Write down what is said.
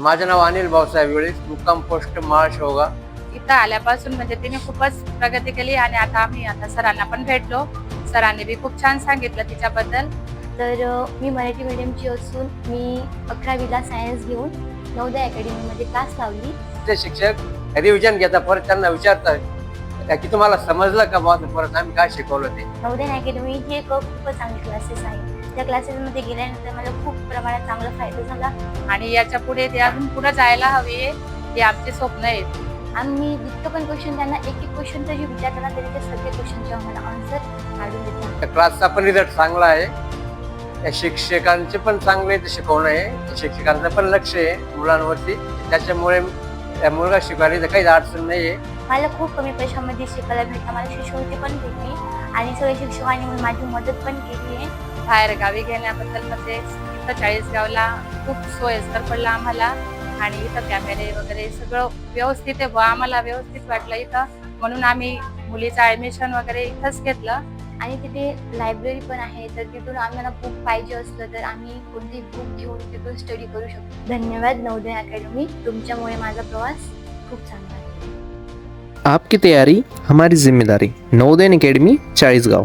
माझं नाव अनिल भाऊसाहेब वेळीस, मुक्काम पोस्ट माळशेवगा. इथं आल्यापासून म्हणजे तिने खूपच प्रगती केली आणि आता सरांना पण भेटलो. सरांनी बी खूप छान सांगितलं तिच्याबद्दल. तर मी मराठी मीडियमची असून मी 11वीला सायन्स घेऊन नवोदय अकॅडमीमध्ये क्लास लावली. ते शिक्षक रिव्हिजन घेता, परत त्यांना विचारतात की तुम्हाला समजलं का बा, परत आम्ही काय शिकवलं ते. नवोदय अकॅडमी ही एक खूपच चांगली क्लासेस आहे. त्या क्लासेसमध्ये गेल्यानंतर मला खूप प्रमाणात चांगला फायदा झाला आणि याच्या पुढे ते अजून पुढे जायला हवी हे आमचे स्वप्न आहेत. आम्ही जितकं पण क्वेश्चन त्यांना एक क्वेश्चन जरी विचारताना तरी ते सगळे क्वेश्चनचे आम्हाला आन्सर काढून देतात. त्या क्लासचा पण रिझल्ट चांगला आहे. त्या शिक्षकांचे पण चांगले ते शिकवणं आहे. शिक्षकांचं पण लक्ष आहे मुलांवरती. त्याच्यामुळे त्या मुलगा शिकवायला काहीच अडचण नाही आहे. मला खूप कमी पैशामध्ये शिकायला भेटलं. मला शिष्यवृत्ती पण भेटली आणि सगळ्या शिक्षकांनी माझी मदत पण केली आहे. बाहेर गावी घेण्याबद्दल म्हणजे इथं 40गावला खूप सोयीस्कर पडलं आम्हाला आणि इथं कॅमेरे वगैरे सगळं व्यवस्थित आहे. आम्हाला व्यवस्थित वाटलं इथं, म्हणून आम्ही मुलीचं ऍडमिशन वगैरे इथंच घेतलं. आणि तिथे लायब्ररी पण आहे, तर तिथून आम्हाला बुक पाहिजे असलं तर आम्ही कोणतेही बुक घेऊन तिथून स्टडी करू शकतो. धन्यवाद नवोदय अकॅडमी, तुमच्यामुळे माझा प्रवास खूप चांगला आहे. आपकी तैयारी हमारी जिम्मेदारी. नवोदय अकेडमी 40 गाँव.